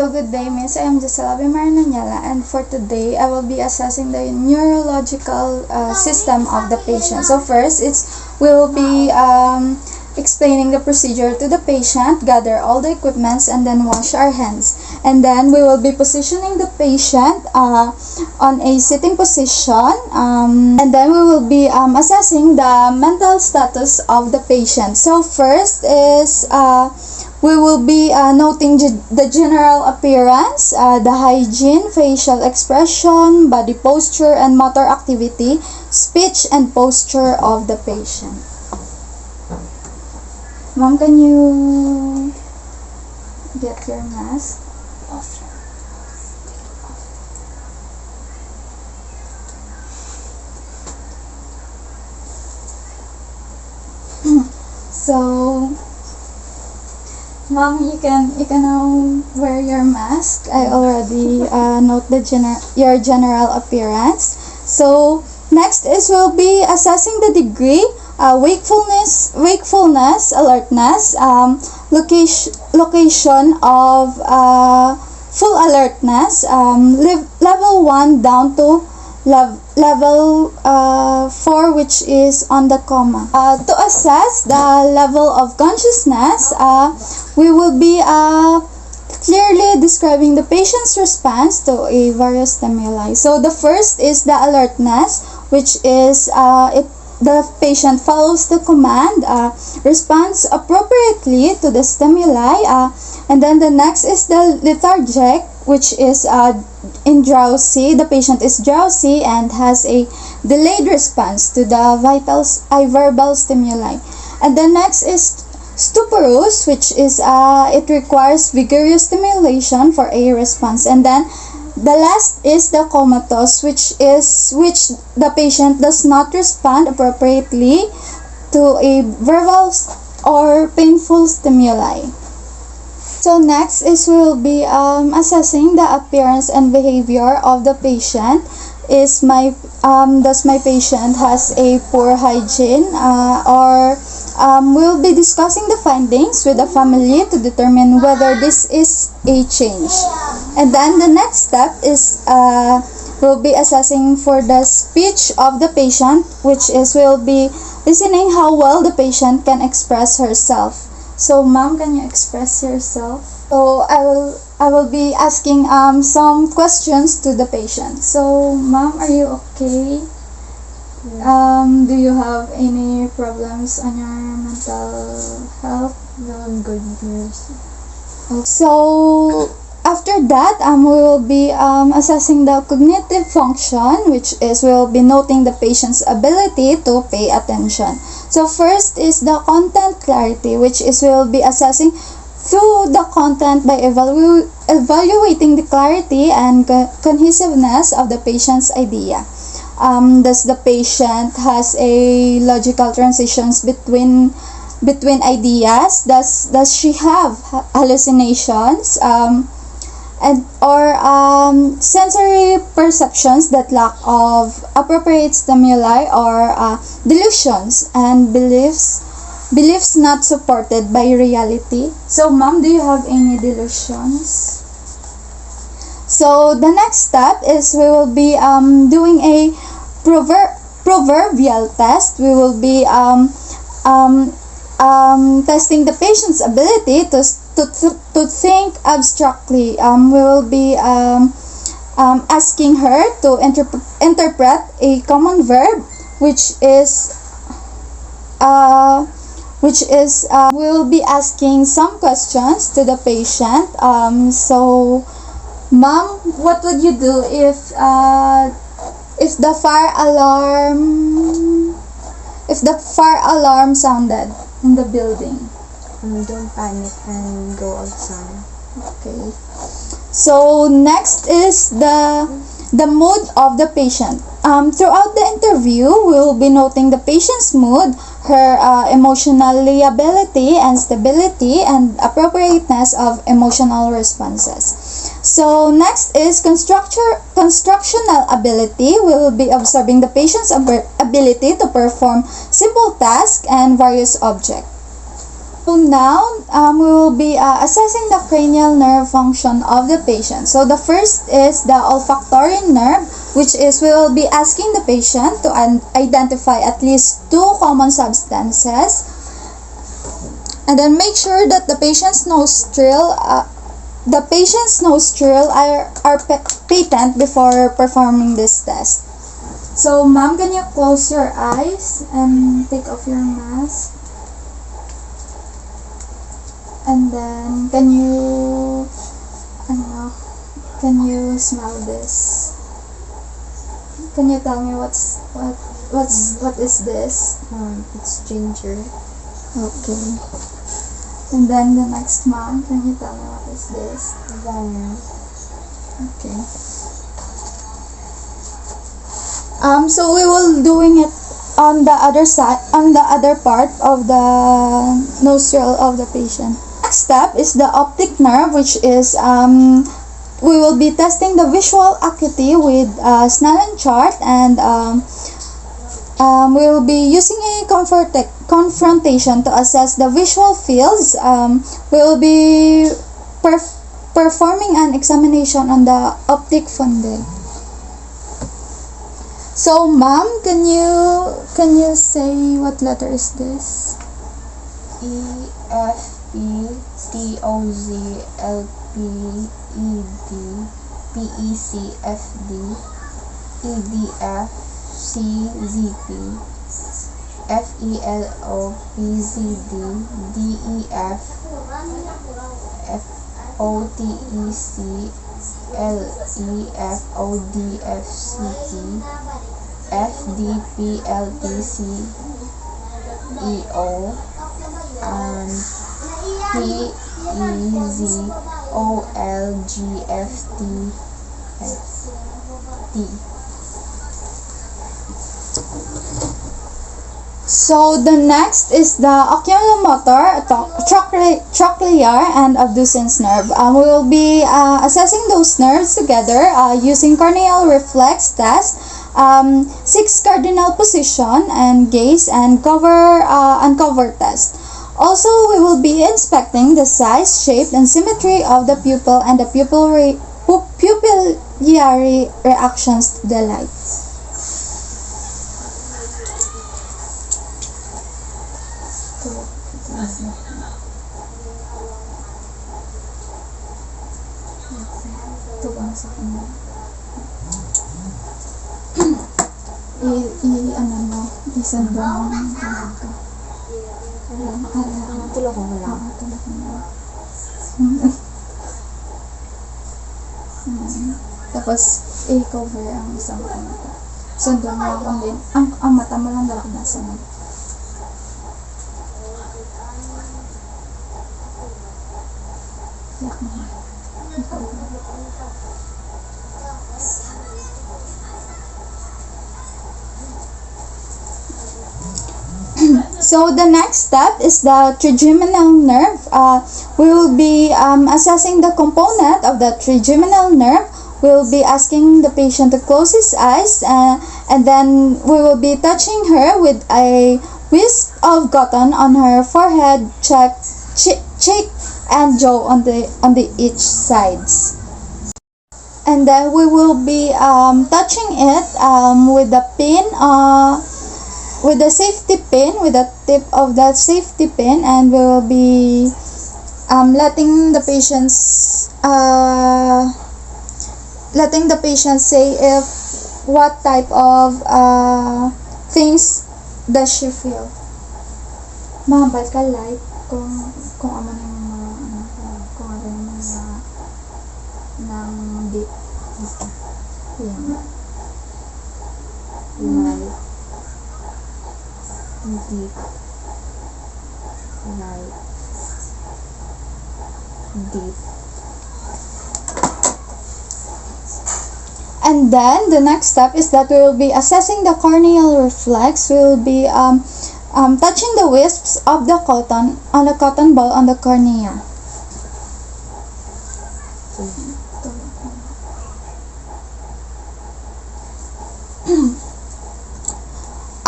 Good day, Miss. I am Gisela Bimarnanyala, and for today, I will be assessing the neurological system of the patient. So first, we will be explaining the procedure to the patient, gather all the equipments, and then wash our hands. And then we will be positioning the patient on a sitting position, and then we will be assessing the mental status of the patient. So first is we will be noting the general appearance, the hygiene, facial expression, body posture, and motor activity, speech, and posture of the patient. Ma'am, can you get your mask off? So, Mom, you can now wear your mask. I already note your general appearance. So next is we'll be assessing the degree, wakefulness, alertness, location of full alertness, level 1 down to level 4, which is on the coma. To assess the level of consciousness, we will be clearly describing the patient's response to a various stimuli. So the first is the alertness, which is the patient follows the command, responds appropriately to the stimuli, and then the next is the lethargic, which is in drowsy. The patient is drowsy and has a delayed response to the verbal stimuli. And the next is stuporous, which is it requires vigorous stimulation for a response. And then the last is the comatose, which the patient does not respond appropriately to a verbal or painful stimuli. So next is we will be assessing the appearance and behavior of the patient. Does my patient has a poor hygiene, or we'll be discussing the findings with the family to determine whether this is a change. And then the next step is we'll be assessing for the speech of the patient, which is we'll be listening how well the patient can express herself. So, ma'am, can you express yourself? So, I will be asking some questions to the patient. So, ma'am, are you okay? Do you have any problems on your mental health? No, I'm good, nurse. So, after that, we will be assessing the cognitive function, which is we will be noting the patient's ability to pay attention. So first is the content clarity, which is we will be assessing through the content by evaluating the clarity and cohesiveness of the patient's idea. Does the patient has a logical transitions between ideas? Does she have hallucinations? Or sensory perceptions that lack of appropriate stimuli, or delusions and beliefs not supported by reality. So, ma'am, do you have any delusions? So the next step is we will be doing a proverbial test. We will be testing the patient's ability to think abstractly. We will be asking her to interpret a common verb, which is we will be asking some questions to the patient. So, ma'am, what would you do if the fire alarm sounded in the building? Don't panic and go outside. Okay. So next is the mood of the patient. Throughout the interview, we will be noting the patient's mood, her emotional reliability and stability, and appropriateness of emotional responses. So next is constructional ability. We will be observing the patient's ability to perform simple tasks and various objects. So now, we will be assessing the cranial nerve function of the patient. So the first is the olfactory nerve, which is we will be asking the patient to identify at least two common substances, and then make sure that the patient's nostril are patent before performing this test. So, ma'am, can you close your eyes and take off your mask? And then, can you smell this? Can you tell me what is this? It's ginger. Okay. And then the next, ma'am, can you tell me what is this? Then, Okay. So we will doing it on the other side, on the other part of the nostril of the patient. Next step is the optic nerve, which is we will be testing the visual acuity with Snellen chart, and we will be using a confrontation to assess the visual fields. We will be performing an examination on the optic fundus. So, ma'am, can you say what letter is this? E F P T O Z L P E D P E C F D E D F C Z P F E L O P Z D D E F F O T E C L E F O D F C T F D P L T C E O and P E Z O L G F T S T. So the next is the oculomotor, trochlear, and abducens nerve. We will be assessing those nerves together using corneal reflex test, 6 cardinal position and gaze, and uncover test. Also, we will be inspecting the size, shape, and symmetry of the pupil and the pupillary reactions to the light. Isend mo. Tulog ko lang. Tapos, i-cover ang isang mata. Sundan mo lang din. Ang mata mo lang dapat nasa mo. Yak mo. I-cover. So the next step is the trigeminal nerve. We will be assessing the component of the trigeminal nerve. We will be asking the patient to close his eyes, and then we will be touching her with a wisp of cotton on her forehead, cheek, and jaw on the each sides. And then we will be touching it with the pin. With the safety pin, with the tip of that safety pin, and we will be letting the patient say if what type of things does she feel. Mahambal ka light kung ano ng deep. Deep, light, deep. And then the next step is that we will be assessing the corneal reflex. We will be touching the wisps of the cotton on the cotton ball on the cornea.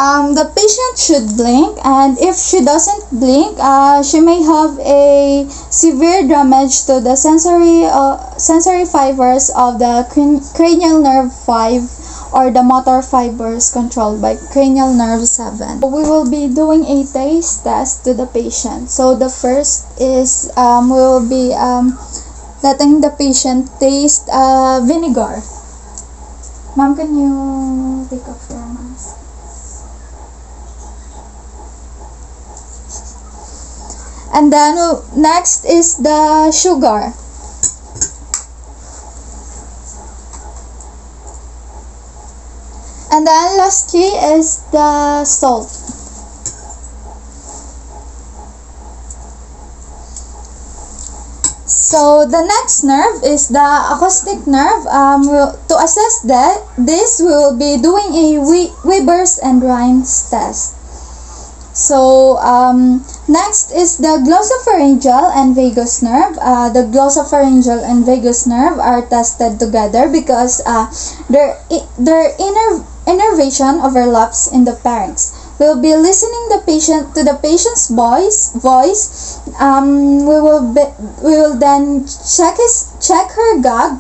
The patient should blink, and if she doesn't blink, she may have a severe damage to the sensory fibers of the cranial nerve 5 or the motor fibers controlled by cranial nerve 7. We will be doing a taste test to the patient. So the first is we will be letting the patient taste vinegar. Ma'am, can you take off your mask? And then next is the sugar. And then lastly is the salt. So the next nerve is the acoustic nerve. To assess this, we will be doing a Weber's and Rhines test. So next is the glossopharyngeal and vagus nerve. The glossopharyngeal and vagus nerve are tested together because their innervation overlaps in the pharynx. We'll be listening to the patient's voice. We will then check her gag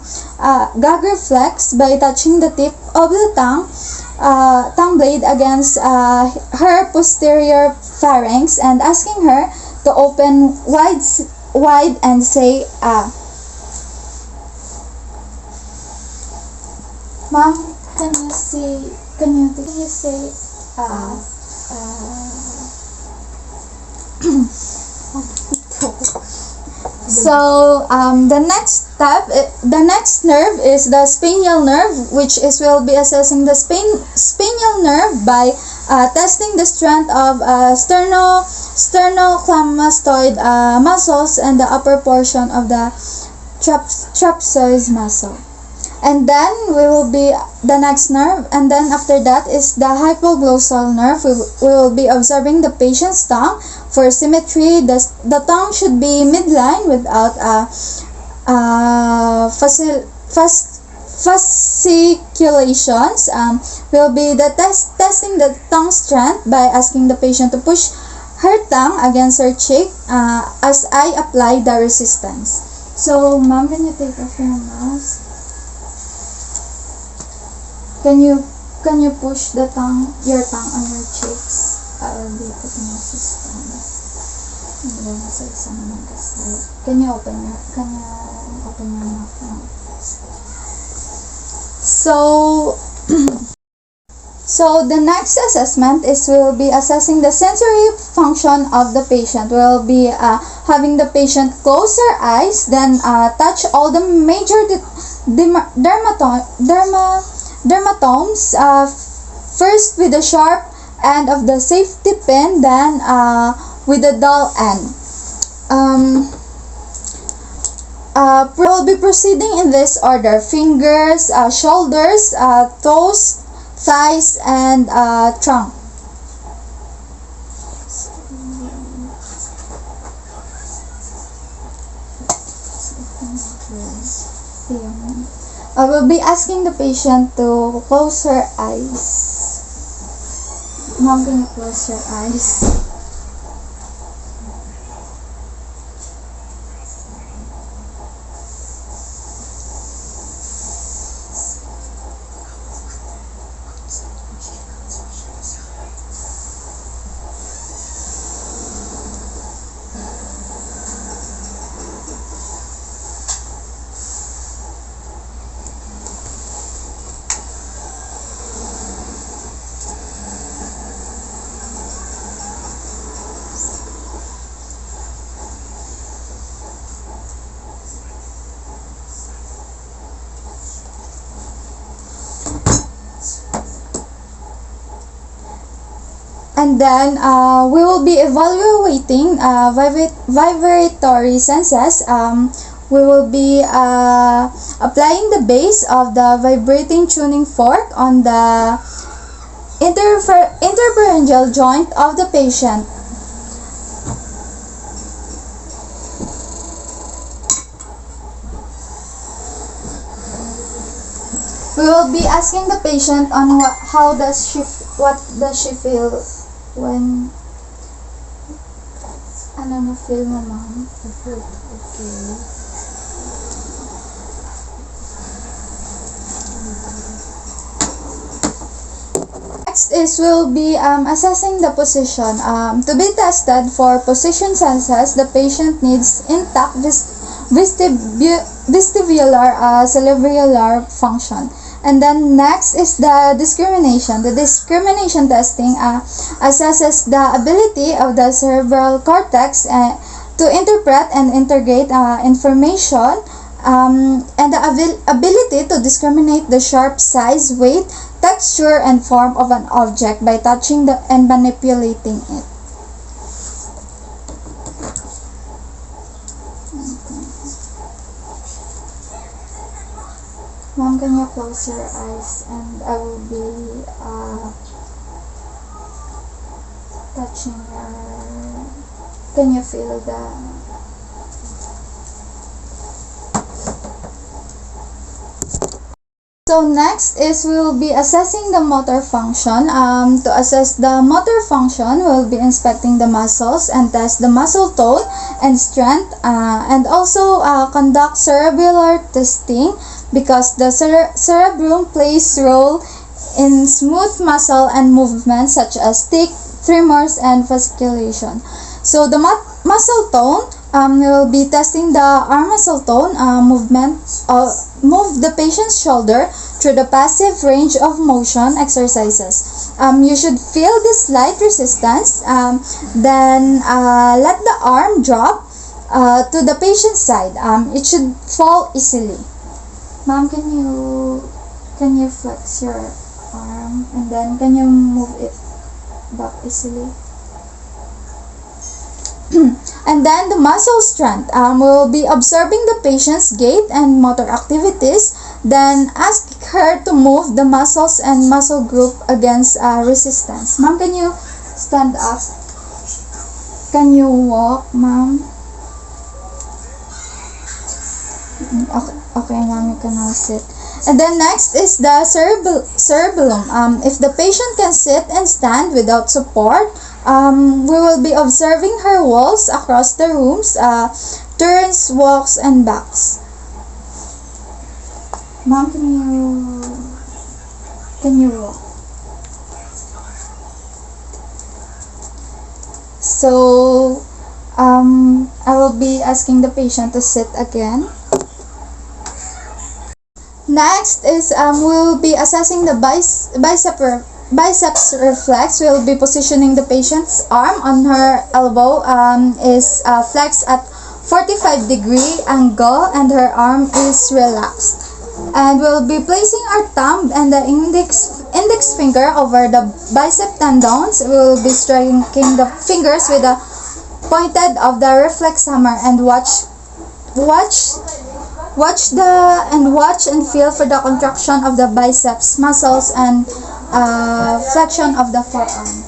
reflex by touching the tip of the tongue blade against her posterior pharynx and asking her to open wide and say ah. Ma'am, can you say So the next nerve is the sphenial nerve, which will be assessing the sphenial nerve by testing the strength of sternocleidomastoid muscles and the upper portion of the trapezoid muscle. And then we will be the next nerve, and then after that is the hypoglossal nerve. We will be observing the patient's tongue for symmetry. The tongue should be midline without fasciculations. We'll be testing the tongue strength by asking the patient to push her tongue against her cheek as I apply the resistance. So, ma'am, can you take off your mask? Can you push your tongue on your cheeks? I will be putting resistance. And then sa isang side. Can you open your mouth now? So the next assessment is we'll be assessing the sensory function of the patient. We'll be having the patient close her eyes, then touch all the major dermatomes, first with the sharp end of the safety pin, then with the dull end. We'll be proceeding in this order: fingers, shoulders, toes, thighs, and trunk. I will be asking the patient to close her eyes. Mom, can you close your eyes? And then we will be evaluating vibratory senses. We will be applying the base of the vibrating tuning fork on the interpharyngeal joint of the patient. We We will be asking the patient on what does she feel when ano na feel mo, ma'am? Okay. Next is we'll be assessing the position. To be tested for position senses, the patient needs intact vestibular cerebellar function. And then next is the discrimination. The discrimination testing assesses the ability of the cerebral cortex to interpret and integrate information, and the ability to discriminate the sharp size, weight, texture, and form of an object by touching and manipulating it. Ma'am, can you close your eyes and I will be touching her. Can you feel the So next is we will be assessing the motor function. To assess the motor function, we will be inspecting the muscles and test the muscle tone and strength, and also conduct cerebellar testing because the cerebrum plays role in smooth muscle and movements such as tick, tremors, and fasciculation. So the muscle tone, we will be testing the arm muscle tone movement. Move the patient's shoulder through the passive range of motion exercises. You should feel the slight resistance. Then let the arm drop to the patient's side. It should fall easily. Ma'am, can you flex your arm and then can you move it back easily? And then the muscle strength. We will be observing the patient's gait and motor activities, then ask her to move the muscles and muscle group against resistance. Ma'am, can you stand up? Can you walk, ma'am? Okay, ma'am, you can now sit. And then next is the cerebellum. If the patient can sit and stand without support, we will be observing her walks across the rooms, turns, walks, and backs. Ma'am, can you walk? So, I will be asking the patient to sit again. Next is we will be assessing the biceps reflex. We will be positioning the patient's arm on her elbow is flexed at 45-degree angle and her arm is relaxed. And we'll be placing our thumb and the index finger over the bicep tendons. We will be striking the fingers with the pointed of the reflex hammer and watch and feel for the contraction of the biceps muscles and flexion of the forearm.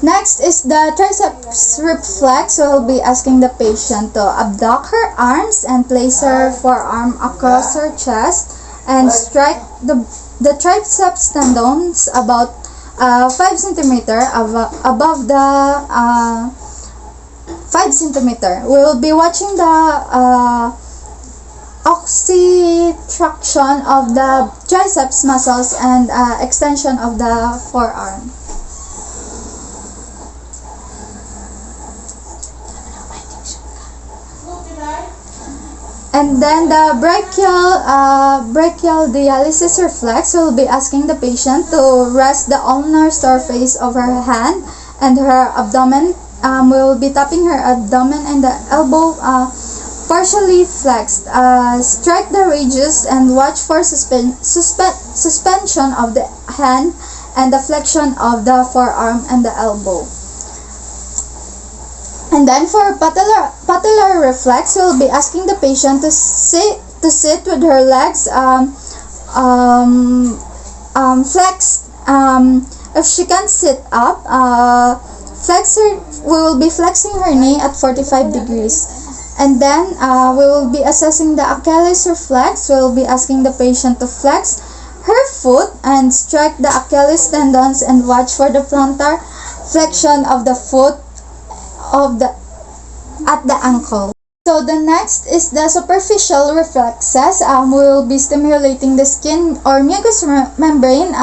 Next is the triceps reflex. We'll be asking the patient to abduct her arms and place her forearm across her chest and strike the triceps tendons about 5 cm above the 5 cm. We will be watching the oxytraction of the triceps muscles and extension of the forearm. And then the brachial dialysis reflex will be asking the patient to rest the ulnar surface of her hand and her abdomen. We will be tapping her abdomen and the elbow partially flexed. Strike the radius and watch for suspension of the hand and the flexion of the forearm and the elbow. And then for patellar reflex, we'll be asking the patient to sit with her legs flexed. If she can't sit up, we will be flexing her knee at 45 degrees. And then we will be assessing the Achilles reflex. We will be asking the patient to flex her foot and strike the Achilles tendons and watch for the plantar flexion of the foot at the ankle. So the next is the superficial reflexes. We will be stimulating the skin or mucous membrane.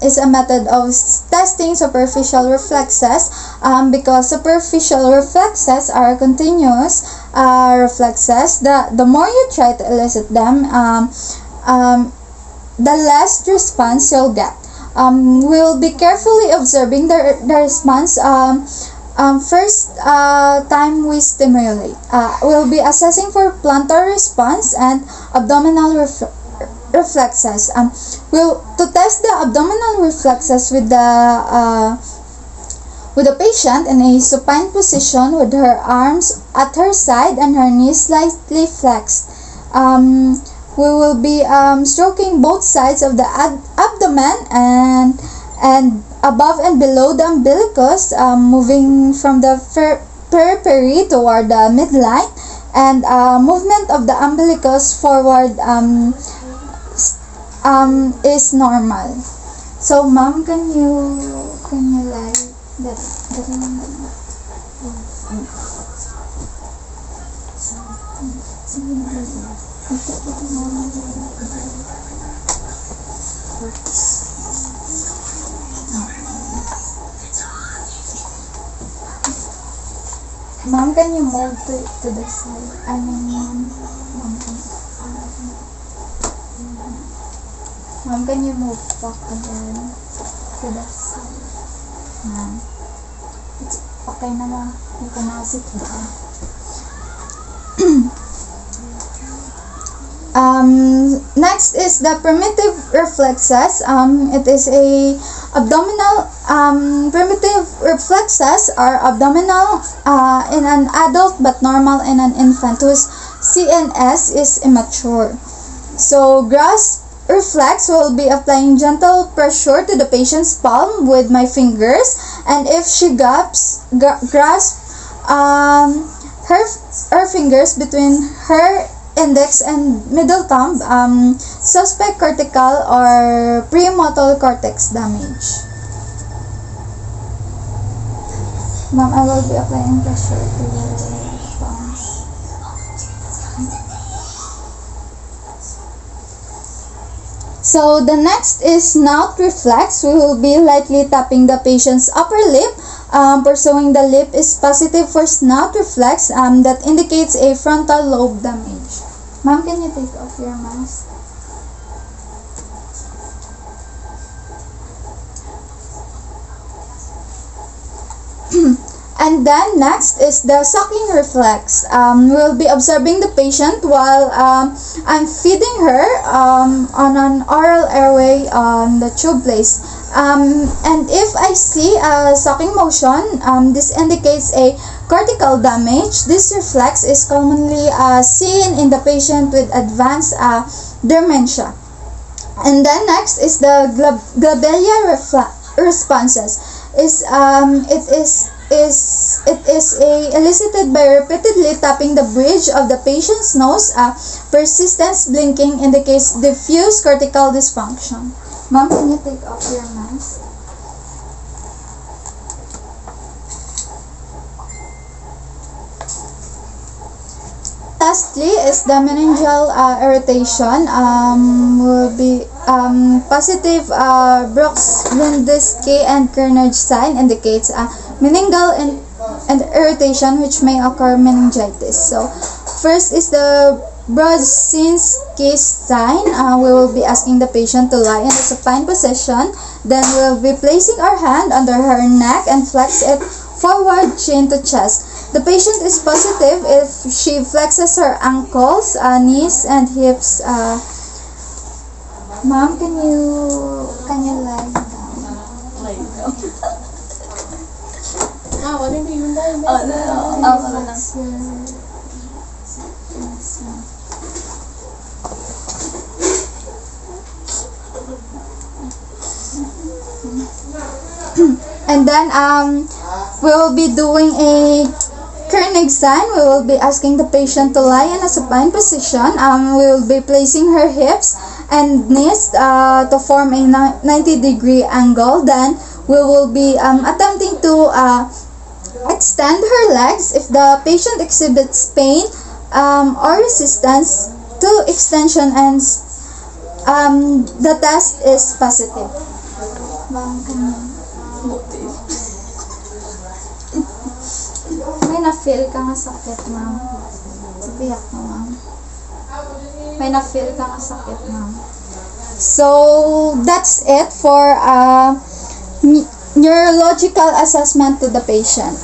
Is a method of testing superficial reflexes because superficial reflexes are continuous reflexes. The more you try to elicit them, the less response you'll get. We'll be carefully observing the response. First time we stimulate, we'll be assessing for plantar response and abdominal reflexes. To test the abdominal reflexes with the patient in a supine position with her arms at her side and her knees slightly flexed. We will be stroking both sides of the abdomen and above and below the umbilicus, moving from the periphery toward the midline, and movement of the umbilicus forward is normal. So, ma'am, can you like that? Ma'am, can you move to the side? I mean, ma'am, can you move back again to the side? Ma'am, it's okay na na. You can now sit down. Next is the primitive reflexes. It is a abdominal primitive reflexes are abdominal in an adult but normal in an infant whose CNS is immature. So grasp reflex will be applying gentle pressure to the patient's palm with my fingers, and if she grasps her fingers between her index and middle thumb, suspect cortical or premotor cortex damage. Ma'am, I will be applying pressure to your palms. So the next is snout reflex. We will be lightly tapping the patient's upper lip. Pursuing the lip is positive for snout reflex that indicates a frontal lobe damage. Ma'am, can you take off your mask? And then next is the sucking reflex. We'll be observing the patient while I'm feeding her on an oral airway on the tube place. And if I see a sucking motion, this indicates a cortical damage. This reflex is commonly seen in the patient with advanced dementia. And then next is the glabellar responses. It is elicited by repeatedly tapping the bridge of the patient's nose. Persistent blinking indicates diffuse cortical dysfunction. Ma'am, can you take off your mask? Lastly is the meningeal irritation. Will be positive Brooks-Linsky and Carnage sign indicates meningeal and irritation which may occur meningitis. So first is the Brooks-Linsky sign. We will be asking the patient to lie in a supine position. Then we will be placing our hand under her neck and flex it forward, chin to chest. The patient is positive if she flexes her ankles, knees, and hips. Ma'am, can you lie down? Lie down. Wala na yun na. Wala na. And then we will be doing a Kernig sign, we will be asking the patient to lie in a supine position. We will be placing her hips and knees to form a 90-degree angle. Then we will be attempting to extend her legs. If the patient exhibits pain or resistance to extension and the test is positive. May na-feel ka nga sakit, ma'am. Tiyak mo, ma'am. May na-feel ka nga sakit, ma'am. So, that's it for neurological assessment to the patient.